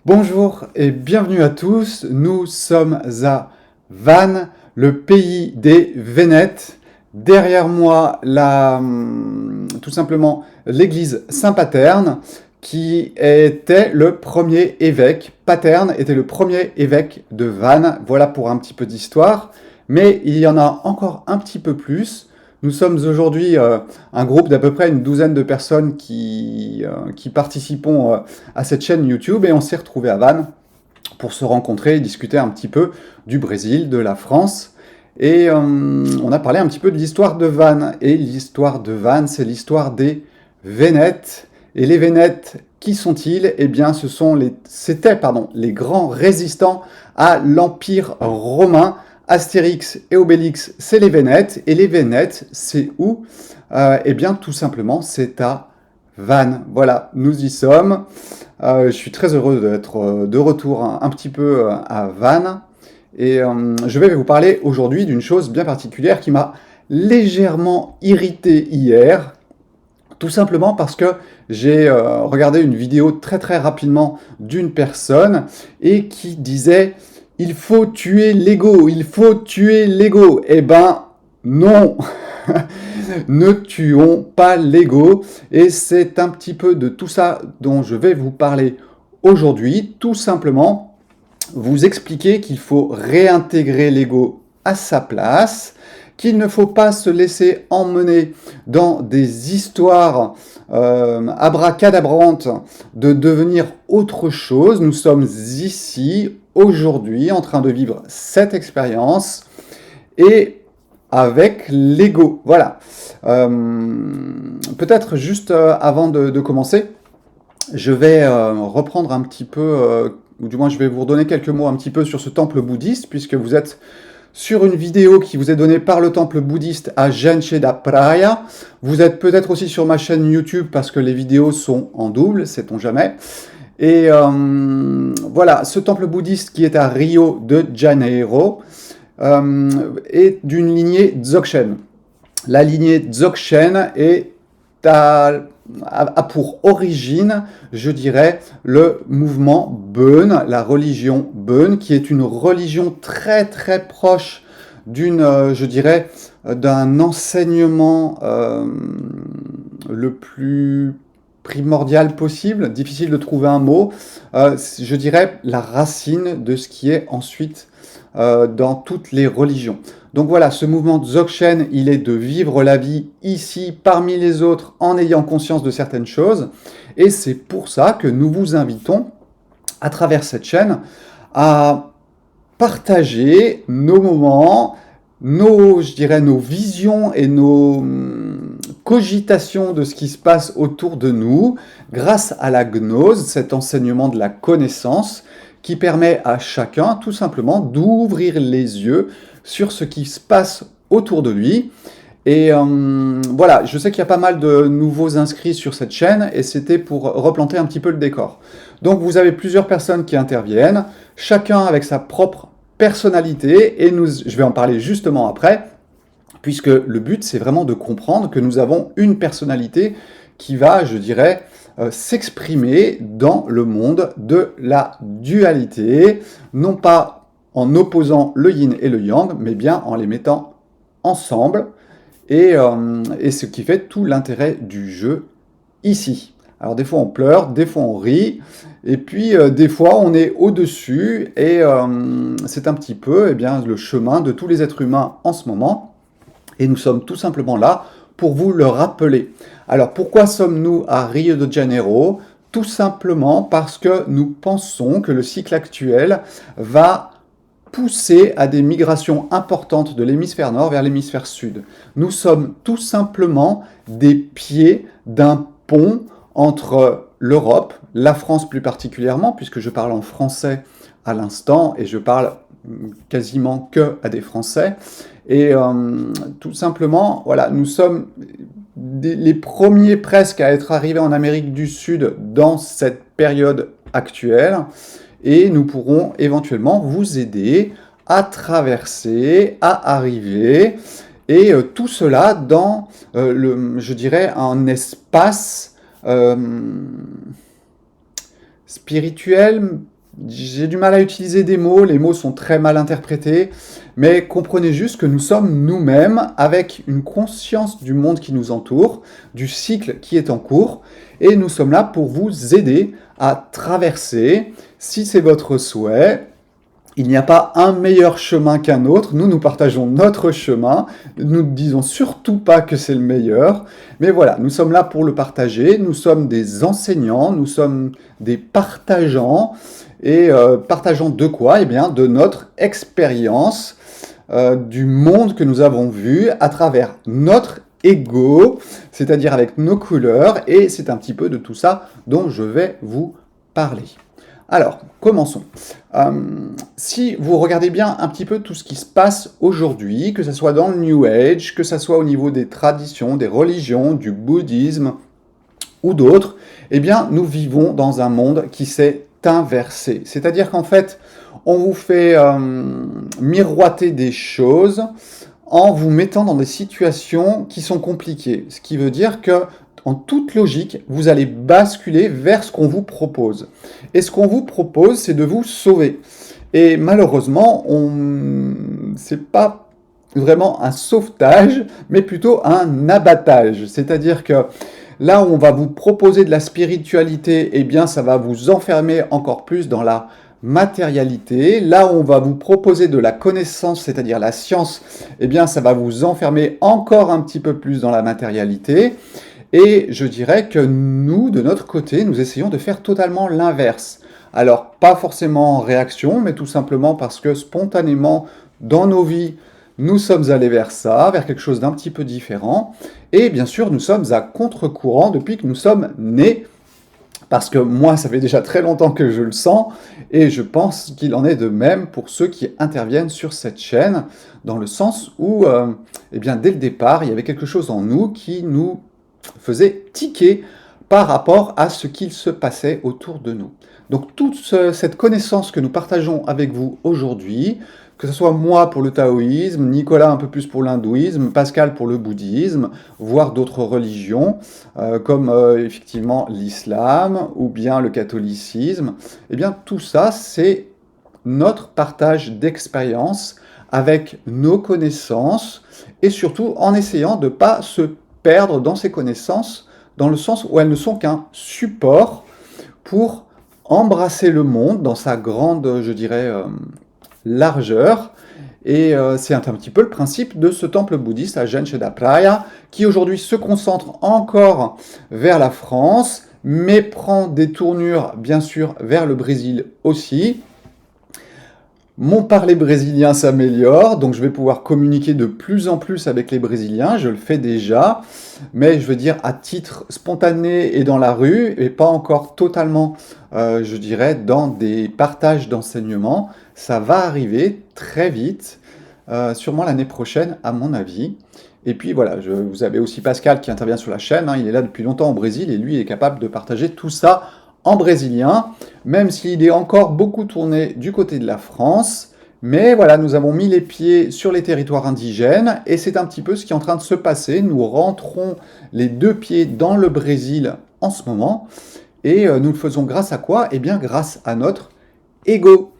Bonjour et bienvenue à tous, nous sommes à Vannes, le pays des Vénètes. Derrière moi, tout simplement l'église Saint-Paterne, qui était le premier évêque. Paterne était le premier évêque de Vannes. Voilà pour un petit peu d'histoire. Mais il y en a encore un petit peu plus. Nous sommes aujourd'hui un groupe d'à peu près une douzaine de personnes qui participons à cette chaîne YouTube et on s'est retrouvés à Vannes pour se rencontrer et discuter un petit peu du Brésil, de la France. Et on a parlé un petit peu de l'histoire de Vannes. Et l'histoire de Vannes, c'est l'histoire des Vénètes. Et les Vénètes, qui sont-ils? Eh bien, c'était les grands résistants à l'Empire romain. Astérix et Obélix, c'est les Vénètes. Et les Vénètes, c'est où? Eh bien, tout simplement, c'est à Vannes. Voilà, nous y sommes. Je suis très heureux d'être de retour un petit peu à Vannes. Et je vais vous parler aujourd'hui d'une chose bien particulière qui m'a légèrement irrité hier. Tout simplement parce que j'ai regardé une vidéo très rapidement d'une personne et qui disait « Il faut tuer l'ego, il faut tuer l'ego ». Eh ben non. Ne tuons pas l'ego. Et c'est un petit peu de tout ça dont je vais vous parler aujourd'hui. Tout simplement, vous expliquer qu'il faut réintégrer l'ego à sa place, qu'il ne faut pas se laisser emmener dans des histoires abracadabrantes de devenir autre chose. Nous sommes ici, aujourd'hui, en train de vivre cette expérience et avec l'ego. Voilà. Peut-être juste avant de commencer, je vais reprendre un petit peu, ou du moins je vais vous redonner quelques mots un petit peu sur ce temple bouddhiste, puisque vous êtes sur une vidéo qui vous est donnée par le temple bouddhiste à Gente da Praia. Vous êtes peut-être aussi sur ma chaîne YouTube parce que les vidéos sont en double, sait-on jamais. Et voilà, ce temple bouddhiste qui est à Rio de Janeiro est d'une lignée Dzogchen. La lignée Dzogchen a pour origine, je dirais, le mouvement Bön, la religion Bön, qui est une religion très proche je dirais, d'un enseignement le plus primordial possible, difficile de trouver un mot, je dirais la racine de ce qui est ensuite dans toutes les religions. Donc voilà, ce mouvement Dzogchen, il est de vivre la vie ici, parmi les autres, en ayant conscience de certaines choses. Et c'est pour ça que nous vous invitons, à travers cette chaîne, à partager nos moments, je dirais, nos visions et nos cogitations de ce qui se passe autour de nous, grâce à la gnose, cet enseignement de la connaissance, qui permet à chacun, tout simplement, d'ouvrir les yeux sur ce qui se passe autour de lui. Et voilà, je sais qu'il y a pas mal de nouveaux inscrits sur cette chaîne, et c'était pour replanter un petit peu le décor. Donc vous avez plusieurs personnes qui interviennent, chacun avec sa propre personnalité, et je vais en parler justement après, puisque le but c'est vraiment de comprendre que nous avons une personnalité qui va, je dirais, s'exprimer dans le monde de la dualité, non pas en opposant le yin et le yang, mais bien en les mettant ensemble, et ce qui fait tout l'intérêt du jeu ici. Alors des fois on pleure, des fois on rit, et puis des fois on est au-dessus, et c'est un petit peu le chemin de tous les êtres humains en ce moment, et nous sommes tout simplement là pour vous le rappeler. Alors pourquoi sommes-nous à Rio de Janeiro? Tout simplement parce que nous pensons que le cycle actuel va pousser à des migrations importantes de l'hémisphère nord vers l'hémisphère sud. Nous sommes tout simplement des pieds d'un pont entre l'Europe, la France plus particulièrement, puisque je parle en français à l'instant et je parle quasiment que à des Français. Et tout simplement, voilà, nous sommes les premiers presque à être arrivés en Amérique du Sud dans cette période actuelle. Et nous pourrons éventuellement vous aider à traverser, à arriver, et tout cela dans, je dirais, un espace spirituel, j'ai du mal à utiliser des mots, les mots sont très mal interprétés, mais comprenez juste que nous sommes nous-mêmes avec une conscience du monde qui nous entoure, du cycle qui est en cours, et nous sommes là pour vous aider à traverser, si c'est votre souhait. Il n'y a pas un meilleur chemin qu'un autre, nous partageons notre chemin, nous ne disons surtout pas que c'est le meilleur, mais voilà, nous sommes là pour le partager, nous sommes des enseignants, nous sommes des partageants, et partageant de quoi? Eh bien, de notre expérience du monde que nous avons vu à travers notre ego, c'est-à-dire avec nos couleurs, et c'est un petit peu de tout ça dont je vais vous parler. Alors, commençons. Si vous regardez bien un petit peu tout ce qui se passe aujourd'hui, que ce soit dans le New Age, que ce soit au niveau des traditions, des religions, du bouddhisme ou d'autres, eh bien, nous vivons dans un monde qui s'est inversé. C'est-à-dire qu'en fait, on vous fait miroiter des choses en vous mettant dans des situations qui sont compliquées. Ce qui veut dire que, en toute logique, vous allez basculer vers ce qu'on vous propose. Et ce qu'on vous propose, c'est de vous sauver. Et malheureusement, c'est pas vraiment un sauvetage, mais plutôt un abattage. C'est-à-dire que là où on va vous proposer de la spiritualité, eh bien, ça va vous enfermer encore plus dans la matérialité. Là où on va vous proposer de la connaissance, c'est-à-dire la science, eh bien, ça va vous enfermer encore un petit peu plus dans la matérialité. Et je dirais que nous, de notre côté, nous essayons de faire totalement l'inverse. Alors, pas forcément en réaction, mais tout simplement parce que spontanément, dans nos vies, nous sommes allés vers ça, vers quelque chose d'un petit peu différent. Et bien sûr, nous sommes à contre-courant depuis que nous sommes nés. Parce que moi, ça fait déjà très longtemps que je le sens, et je pense qu'il en est de même pour ceux qui interviennent sur cette chaîne, dans le sens où, eh bien, dès le départ, il y avait quelque chose en nous qui nous faisait tiquer par rapport à ce qu'il se passait autour de nous. Donc toute cette connaissance que nous partageons avec vous aujourd'hui, que ce soit moi pour le taoïsme, Nicolas un peu plus pour l'hindouisme, Pascal pour le bouddhisme, voire d'autres religions, comme effectivement l'islam ou bien le catholicisme, eh bien tout ça c'est notre partage d'expérience avec nos connaissances et surtout en essayant de ne pas se perdre dans ces connaissances, dans le sens où elles ne sont qu'un support pour embrasser le monde dans sa grande, je dirais, largeur. Et c'est un petit peu le principe de ce temple bouddhiste à Genche da Praia, qui aujourd'hui se concentre encore vers la France, mais prend des tournures, bien sûr, vers le Brésil aussi. Mon parler brésilien s'améliore, donc je vais pouvoir communiquer de plus en plus avec les Brésiliens, je le fais déjà, mais je veux dire à titre spontané et dans la rue, et pas encore totalement, je dirais, dans des partages d'enseignements. Ça va arriver très vite, sûrement l'année prochaine à mon avis. Et puis voilà, vous avez aussi Pascal qui intervient sur la chaîne, hein, il est là depuis longtemps au Brésil, et lui est capable de partager tout ça en brésilien, même s'il est encore beaucoup tourné du côté de la France. Mais voilà, nous avons mis les pieds sur les territoires indigènes et c'est un petit peu ce qui est en train de se passer. Nous rentrons les deux pieds dans le Brésil en ce moment et nous le faisons grâce à quoi? Eh bien grâce à notre ego.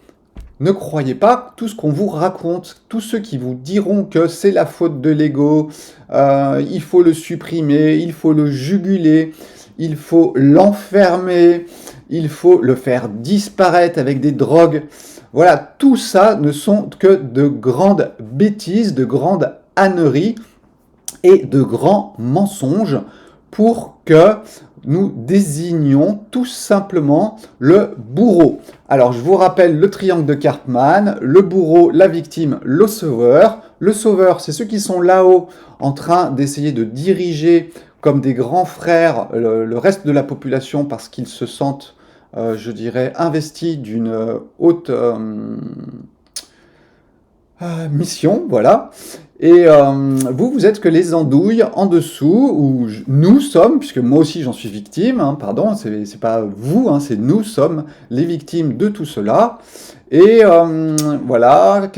Ne croyez pas tout ce qu'on vous raconte, tous ceux qui vous diront que c'est la faute de l'ego, il faut le supprimer, il faut le juguler, il faut l'enfermer, il faut le faire disparaître avec des drogues. Voilà, tout ça ne sont que de grandes bêtises, de grandes âneries et de grands mensonges pour que nous désignions tout simplement le bourreau. Alors je vous rappelle le triangle de Karpman, le bourreau, la victime, le sauveur. Le sauveur, c'est ceux qui sont là-haut en train d'essayer de diriger comme des grands frères le reste de la population parce qu'ils se sentent, je dirais, investis d'une haute mission, voilà. Et vous êtes que les andouilles en dessous, où nous sommes, puisque moi aussi j'en suis victime, hein, pardon, c'est pas vous, hein, c'est nous sommes les victimes de tout cela. Et voilà,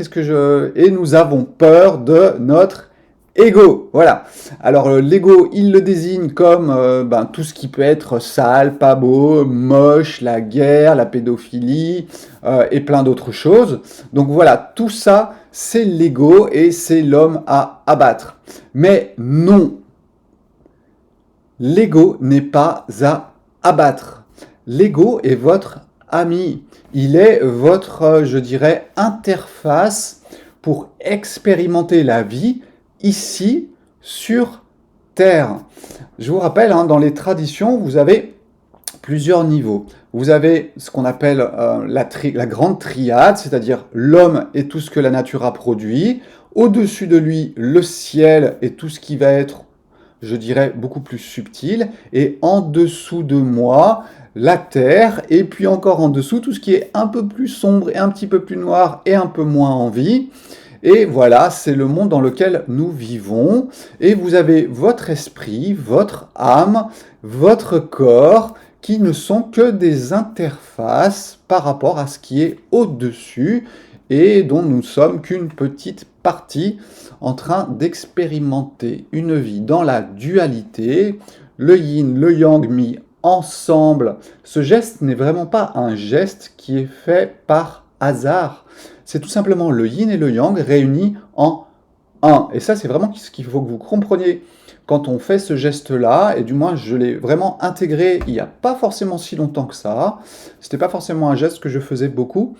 et nous avons peur de notre Ego, voilà. Alors l'ego, il le désigne comme tout ce qui peut être sale, pas beau, moche, la guerre, la pédophilie et plein d'autres choses. Donc voilà, tout ça, c'est l'ego et c'est l'homme à abattre. Mais non, l'ego n'est pas à abattre. L'ego est votre ami. Il est votre, je dirais, interface pour expérimenter la vie ici sur Terre. Je vous rappelle, hein, dans les traditions, vous avez plusieurs niveaux. Vous avez ce qu'on appelle la grande triade, c'est-à-dire l'homme et tout ce que la nature a produit. Au-dessus de lui, le ciel et tout ce qui va être, je dirais, beaucoup plus subtil. Et en dessous de moi, la terre. Et puis encore en dessous, tout ce qui est un peu plus sombre et un petit peu plus noir et un peu moins en vie. Et voilà, c'est le monde dans lequel nous vivons. Et vous avez votre esprit, votre âme, votre corps, qui ne sont que des interfaces par rapport à ce qui est au-dessus et dont nous ne sommes qu'une petite partie en train d'expérimenter une vie dans la dualité, le yin, le yang mis ensemble. Ce geste n'est vraiment pas un geste qui est fait par hasard. C'est tout simplement le yin et le yang réunis en un. Et ça, c'est vraiment ce qu'il faut que vous compreniez quand on fait ce geste-là, et du moins je l'ai vraiment intégré il n'y a pas forcément si longtemps que ça. C'était pas forcément un geste que je faisais beaucoup.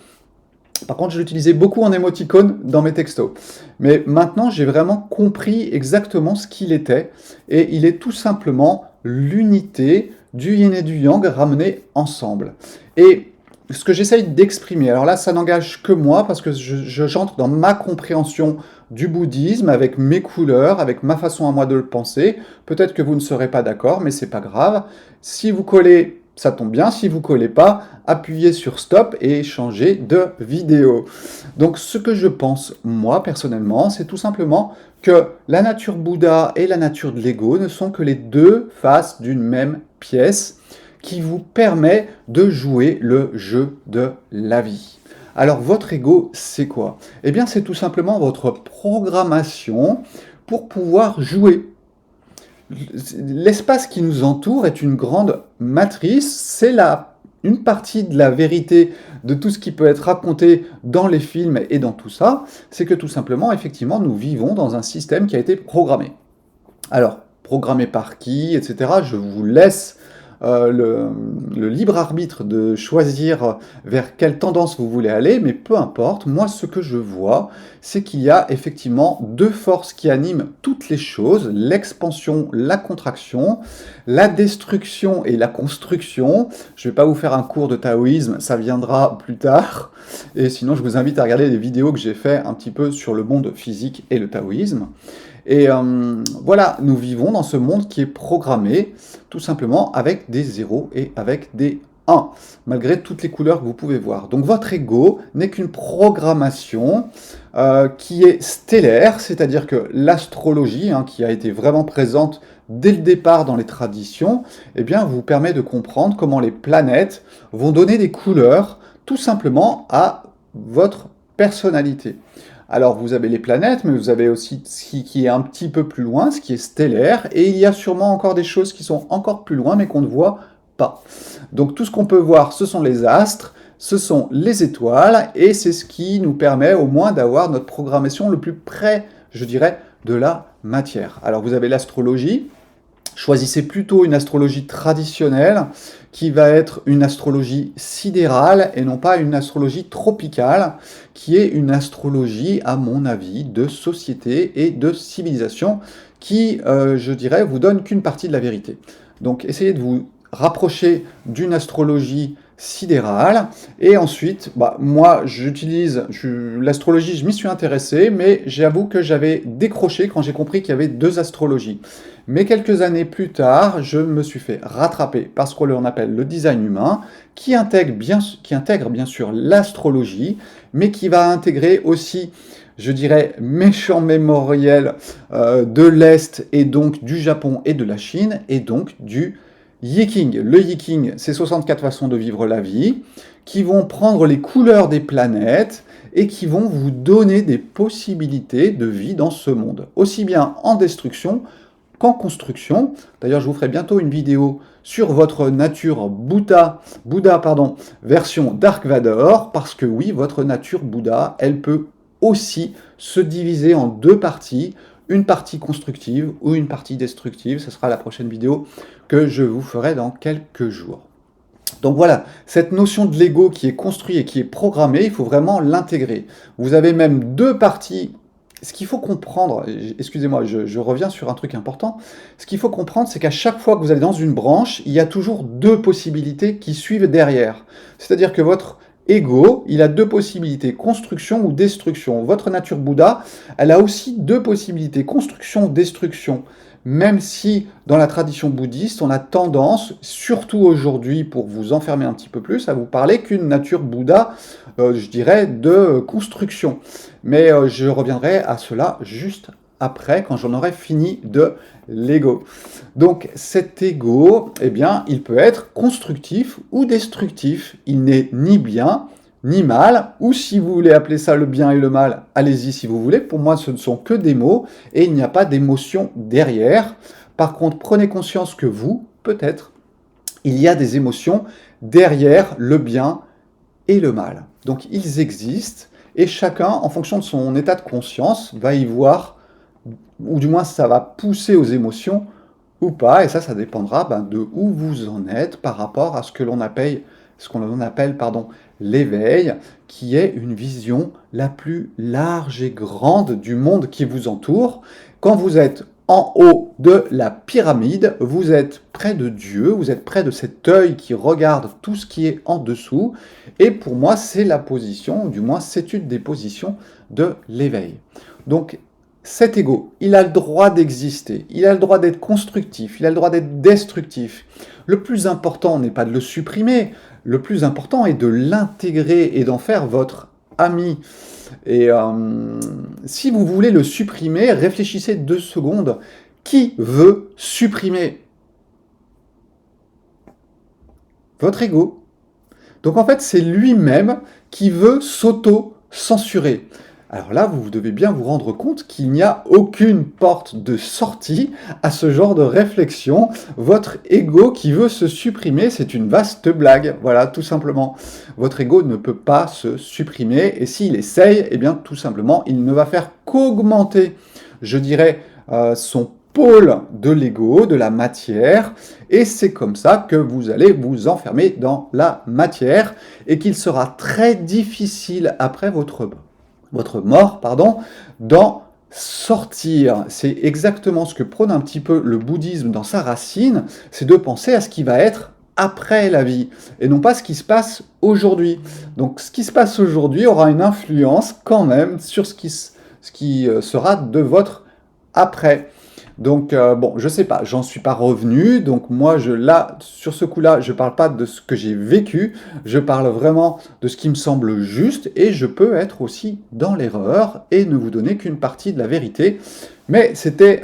Par contre, je l'utilisais beaucoup en émoticône dans mes textos. Mais maintenant, j'ai vraiment compris exactement ce qu'il était. Et il est tout simplement l'unité du yin et du yang ramenés ensemble. Et ce que j'essaye d'exprimer, alors là, ça n'engage que moi, parce que j'entre dans ma compréhension du bouddhisme, avec mes couleurs, avec ma façon à moi de le penser. Peut-être que vous ne serez pas d'accord, mais c'est pas grave. Si vous collez, ça tombe bien. Si vous collez pas, appuyez sur stop et changez de vidéo. Donc ce que je pense, moi, personnellement, c'est tout simplement que la nature Bouddha et la nature de l'ego ne sont que les deux faces d'une même pièce qui vous permet de jouer le jeu de la vie. Alors votre ego, c'est quoi? Eh bien, c'est tout simplement votre programmation pour pouvoir jouer. L'espace qui nous entoure est une grande matrice, c'est une partie de la vérité de tout ce qui peut être raconté dans les films et dans tout ça, c'est que tout simplement, effectivement, nous vivons dans un système qui a été programmé. Alors, programmé par qui, etc., je vous laisse le libre arbitre de choisir vers quelle tendance vous voulez aller, mais peu importe, moi ce que je vois, c'est qu'il y a effectivement deux forces qui animent toutes les choses, l'expansion, la contraction, la destruction et la construction. Je ne vais pas vous faire un cours de taoïsme, ça viendra plus tard, et sinon je vous invite à regarder les vidéos que j'ai fait un petit peu sur le monde physique et le taoïsme. Et voilà, nous vivons dans ce monde qui est programmé tout simplement avec des zéros et avec des 1, malgré toutes les couleurs que vous pouvez voir. Donc votre ego n'est qu'une programmation qui est stellaire, c'est-à-dire que l'astrologie, hein, qui a été vraiment présente dès le départ dans les traditions, eh bien, vous permet de comprendre comment les planètes vont donner des couleurs tout simplement à votre personnalité. Alors vous avez les planètes, mais vous avez aussi ce qui est un petit peu plus loin, ce qui est stellaire, et il y a sûrement encore des choses qui sont encore plus loin, mais qu'on ne voit pas. Donc tout ce qu'on peut voir, ce sont les astres, ce sont les étoiles, et c'est ce qui nous permet au moins d'avoir notre programmation le plus près, je dirais, de la matière. Alors vous avez l'astrologie. Choisissez plutôt une astrologie traditionnelle qui va être une astrologie sidérale et non pas une astrologie tropicale qui est une astrologie, à mon avis, de société et de civilisation qui, je dirais, vous donne qu'une partie de la vérité. Donc essayez de vous rapprocher d'une astrologie sidérale et ensuite, moi j'utilise l'astrologie, je m'y suis intéressé, mais j'avoue que j'avais décroché quand j'ai compris qu'il y avait deux astrologies. Mais quelques années plus tard, je me suis fait rattraper par ce qu'on appelle le design humain, qui intègre bien sûr l'astrologie, mais qui va intégrer aussi, je dirais, mes champs mémoriels de l'Est et donc du Japon et de la Chine, et donc du Yiking. Le Yiking, c'est 64 façons de vivre la vie, qui vont prendre les couleurs des planètes et qui vont vous donner des possibilités de vie dans ce monde, aussi bien en destruction qu'en construction. D'ailleurs, je vous ferai bientôt une vidéo sur votre nature Bouddha, version Dark Vador, parce que oui, votre nature Bouddha, elle peut aussi se diviser en deux parties, une partie constructive ou une partie destructive. Ce sera la prochaine vidéo que je vous ferai dans quelques jours. Donc voilà, cette notion de l'ego qui est construit et qui est programmé, il faut vraiment l'intégrer. Vous avez même deux parties. Ce qu'il faut comprendre, excusez-moi, je reviens sur un truc important. Ce qu'il faut comprendre, c'est qu'à chaque fois que vous allez dans une branche, il y a toujours deux possibilités qui suivent derrière. C'est-à-dire que votre ego, il a deux possibilités, construction ou destruction. Votre nature Bouddha, elle a aussi deux possibilités, construction ou destruction. Même si dans la tradition bouddhiste, on a tendance, surtout aujourd'hui pour vous enfermer un petit peu plus, à vous parler qu'une nature Bouddha, je dirais, de construction. Mais je reviendrai à cela juste après, quand j'en aurai fini de l'ego. Donc cet ego, eh bien, il peut être constructif ou destructif. Il n'est ni bien ni mal, ou si vous voulez appeler ça le bien et le mal, allez-y si vous voulez. Pour moi, ce ne sont que des mots et il n'y a pas d'émotion derrière. Par contre, prenez conscience que vous, peut-être, il y a des émotions derrière le bien et le mal. Donc ils existent et chacun, en fonction de son état de conscience, va y voir, ou du moins ça va pousser aux émotions ou pas, et ça dépendra de où vous en êtes par rapport à ce que l'on appelle, l'éveil, qui est une vision la plus large et grande du monde qui vous entoure. Quand vous êtes en haut de la pyramide, vous êtes près de Dieu, vous êtes près de cet œil qui regarde tout ce qui est en dessous, et pour moi, c'est la position, ou du moins, c'est une des positions de l'éveil. Donc, cet ego, il a le droit d'exister, il a le droit d'être constructif, il a le droit d'être destructif. Le plus important n'est pas de le supprimer, le plus important est de l'intégrer et d'en faire votre ami. Et si vous voulez le supprimer, réfléchissez 2 secondes. Qui veut supprimer? Votre ego. Donc en fait, c'est lui-même qui veut s'auto-censurer. Alors là, vous devez bien vous rendre compte qu'il n'y a aucune porte de sortie à ce genre de réflexion. Votre ego qui veut se supprimer, c'est une vaste blague. Voilà, tout simplement. Votre ego ne peut pas se supprimer et s'il essaye, eh bien tout simplement, il ne va faire qu'augmenter, je dirais, son pôle de l'ego, de la matière, et c'est comme ça que vous allez vous enfermer dans la matière et qu'il sera très difficile après votre mort, d'en sortir. C'est exactement ce que prône un petit peu le bouddhisme dans sa racine, c'est de penser à ce qui va être après la vie, et non pas ce qui se passe aujourd'hui. Donc ce qui se passe aujourd'hui aura une influence quand même sur ce qui sera de votre après. Donc, bon, je sais pas, j'en suis pas revenu, donc moi, là, sur ce coup-là, je parle pas de ce que j'ai vécu, je parle vraiment de ce qui me semble juste, et je peux être aussi dans l'erreur, et ne vous donner qu'une partie de la vérité, mais c'était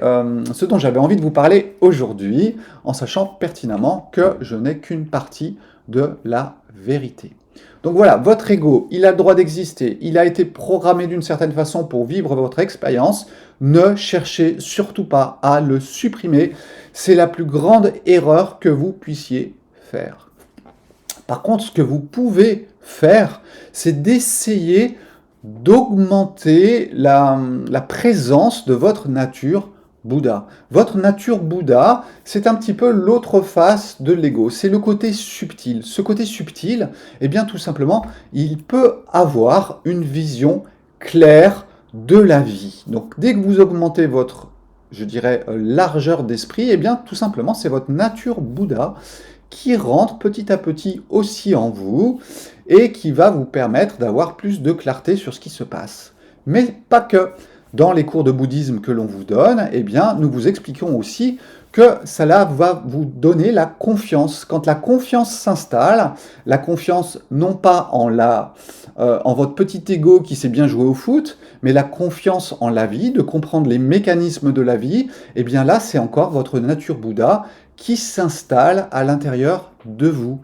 ce dont j'avais envie de vous parler aujourd'hui, en sachant pertinemment que je n'ai qu'une partie de la vérité. Donc voilà, votre ego, il a le droit d'exister, il a été programmé d'une certaine façon pour vivre votre expérience. Ne cherchez surtout pas à le supprimer, c'est la plus grande erreur que vous puissiez faire. Par contre, ce que vous pouvez faire, c'est d'essayer d'augmenter la présence de votre nature Bouddha. Votre nature Bouddha, c'est un petit peu l'autre face de l'ego, c'est le côté subtil. Ce côté subtil, eh bien tout simplement, il peut avoir une vision claire de la vie. Donc dès que vous augmentez votre, je dirais, largeur d'esprit, eh bien tout simplement, c'est votre nature Bouddha qui rentre petit à petit aussi en vous et qui va vous permettre d'avoir plus de clarté sur ce qui se passe. Mais pas que. Dans les cours de bouddhisme que l'on vous donne, eh bien, nous vous expliquons aussi que cela va vous donner la confiance. Quand la confiance s'installe, la confiance non pas en votre petit ego qui sait bien jouer au foot, mais la confiance en la vie, de comprendre les mécanismes de la vie, eh bien là, c'est encore votre nature Bouddha qui s'installe à l'intérieur de vous.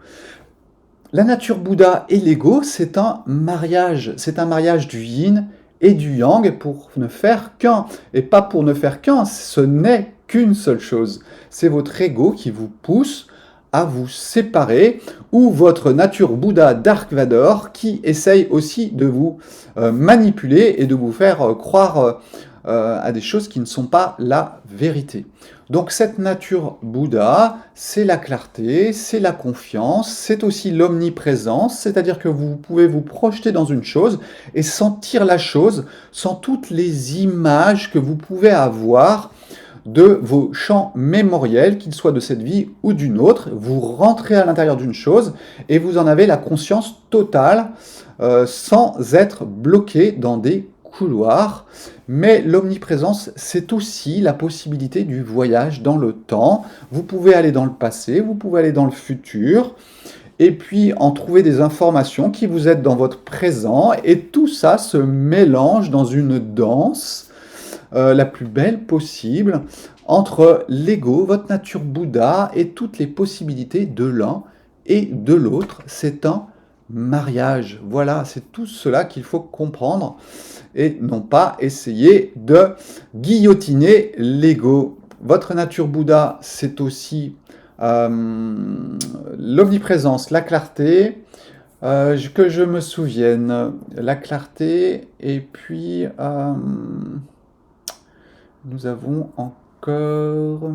La nature Bouddha et l'ego, c'est un mariage du yin et du yang pour ne faire qu'un. Et pas pour ne faire qu'un, ce n'est qu'une seule chose. C'est votre ego qui vous pousse à vous séparer, ou votre nature Bouddha Dark Vador qui essaye aussi de vous manipuler et de vous faire croire à des choses qui ne sont pas la vérité. Donc cette nature Bouddha, c'est la clarté, c'est la confiance, c'est aussi l'omniprésence, c'est-à-dire que vous pouvez vous projeter dans une chose et sentir la chose sans toutes les images que vous pouvez avoir de vos champs mémoriels, qu'ils soient de cette vie ou d'une autre. Vous rentrez à l'intérieur d'une chose et vous en avez la conscience totale sans être bloqué dans des couloirs. Mais l'omniprésence, c'est aussi la possibilité du voyage dans le temps. Vous pouvez aller dans le passé, vous pouvez aller dans le futur, et puis en trouver des informations qui vous aident dans votre présent, et tout ça se mélange dans une danse la plus belle possible entre l'ego, votre nature Bouddha, et toutes les possibilités de l'un et de l'autre. C'est un mariage. Voilà, c'est tout cela qu'il faut comprendre et non pas essayer de guillotiner l'ego. Votre nature Bouddha, c'est aussi l'omniprésence, la clarté, que je me souvienne, la clarté, et puis nous avons encore...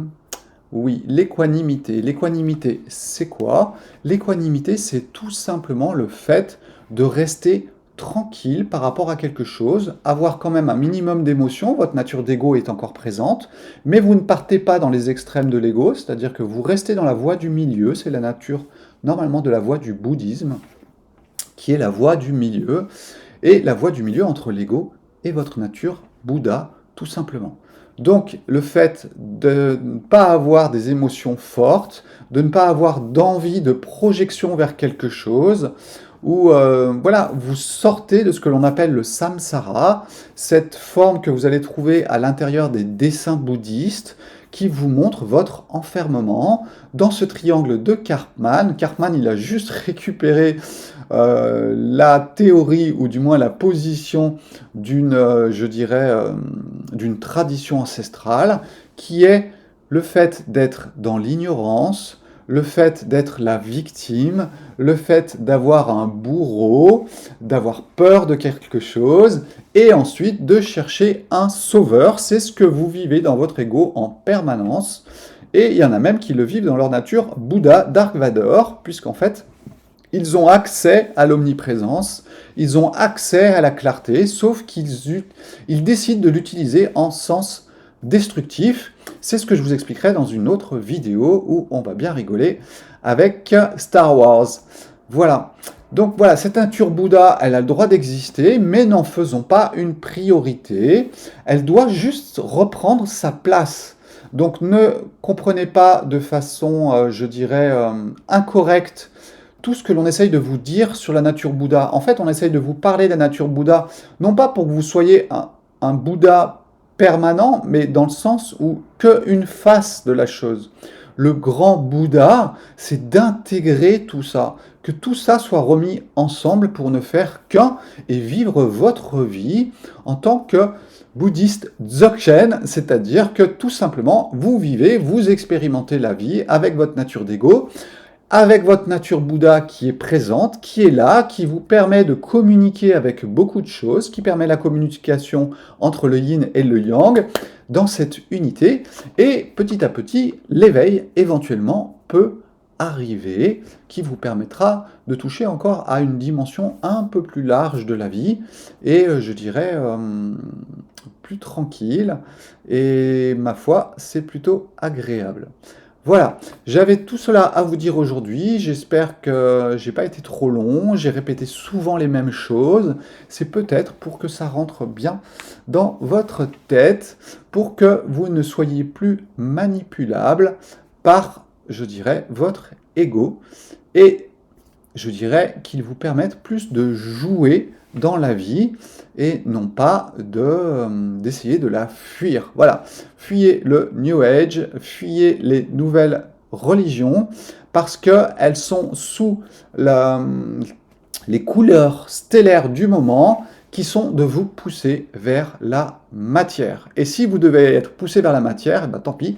Oui, l'équanimité. L'équanimité, c'est quoi? L'équanimité, c'est tout simplement le fait de rester tranquille par rapport à quelque chose, avoir quand même un minimum d'émotion, votre nature d'ego est encore présente, mais vous ne partez pas dans les extrêmes de l'ego, c'est-à-dire que vous restez dans la voie du milieu, c'est la nature normalement de la voie du bouddhisme, qui est la voie du milieu, et la voie du milieu entre l'ego et votre nature Bouddha, tout simplement. Donc, le fait de ne pas avoir des émotions fortes, de ne pas avoir d'envie de projection vers quelque chose, ou voilà, vous sortez de ce que l'on appelle le samsara, cette forme que vous allez trouver à l'intérieur des dessins bouddhistes, qui vous montre votre enfermement dans ce triangle de Karpman. Karpman, il a juste récupéré la théorie, ou du moins la position d'une, je dirais, d'une tradition ancestrale, qui est le fait d'être dans l'ignorance, le fait d'être la victime, le fait d'avoir un bourreau, d'avoir peur de quelque chose, et ensuite de chercher un sauveur. C'est ce que vous vivez dans votre ego en permanence. Et il y en a même qui le vivent dans leur nature Bouddha, Dark Vador, puisqu'en fait, ils ont accès à l'omniprésence, ils ont accès à la clarté, sauf qu'ils décident de l'utiliser en sens destructif. C'est ce que je vous expliquerai dans une autre vidéo où on va bien rigoler avec Star Wars. Voilà. Donc voilà, cette nature Bouddha, elle a le droit d'exister, mais n'en faisons pas une priorité. Elle doit juste reprendre sa place. Donc ne comprenez pas de façon, je dirais, incorrecte tout ce que l'on essaye de vous dire sur la nature Bouddha. En fait, on essaye de vous parler de la nature Bouddha, non pas pour que vous soyez un Bouddha permanent, mais dans le sens où qu'une face de la chose. Le grand Bouddha, c'est d'intégrer tout ça, que tout ça soit remis ensemble pour ne faire qu'un et vivre votre vie en tant que bouddhiste Dzogchen, c'est-à-dire que tout simplement, vous vivez, vous expérimentez la vie avec votre nature d'ego, avec votre nature Bouddha qui est présente, qui est là, qui vous permet de communiquer avec beaucoup de choses, qui permet la communication entre le yin et le yang dans cette unité. Et petit à petit, l'éveil éventuellement peut arriver, qui vous permettra de toucher encore à une dimension un peu plus large de la vie, et je dirais plus tranquille, et ma foi, c'est plutôt agréable. Voilà, j'avais tout cela à vous dire aujourd'hui, j'espère que j'ai pas été trop long, j'ai répété souvent les mêmes choses, c'est peut-être pour que ça rentre bien dans votre tête, pour que vous ne soyez plus manipulable par, je dirais, votre ego, et je dirais qu'il vous permette plus de jouer dans la vie et non pas d'essayer de la fuir. Voilà, fuyez le New Age, fuyez les nouvelles religions parce qu'elles sont sous les couleurs stellaires du moment qui sont de vous pousser vers la matière. Et si vous devez être poussé vers la matière, eh ben, tant pis,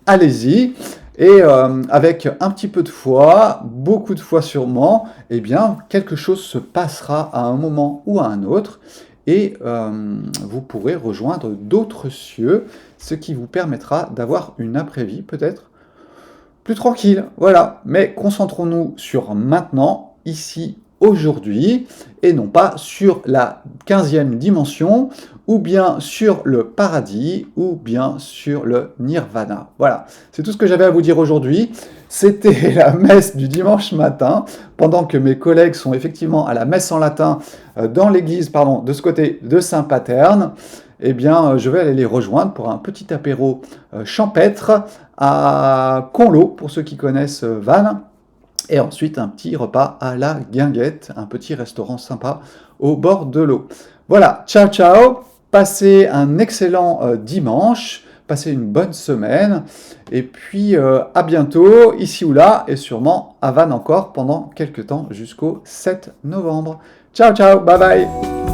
allez-y. Et avec un petit peu de foi, beaucoup de foi sûrement, eh bien, quelque chose se passera à un moment ou à un autre, et vous pourrez rejoindre d'autres cieux, ce qui vous permettra d'avoir une après-vie peut-être plus tranquille. Voilà, mais concentrons-nous sur maintenant, ici, aujourd'hui, et non pas sur la 15e dimension, ou bien sur le paradis, ou bien sur le nirvana. Voilà, c'est tout ce que j'avais à vous dire aujourd'hui. C'était la messe du dimanche matin, pendant que mes collègues sont effectivement à la messe en latin dans l'église, pardon, de ce côté de Saint-Paterne. Eh bien, je vais aller les rejoindre pour un petit apéro champêtre à Conlo, pour ceux qui connaissent Vannes. Et ensuite, un petit repas à la Guinguette, un petit restaurant sympa au bord de l'eau. Voilà, ciao ciao, passez un excellent dimanche, passez une bonne semaine, et puis à bientôt, ici ou là, et sûrement à Vannes encore pendant quelques temps jusqu'au 7 novembre. Ciao ciao, bye bye.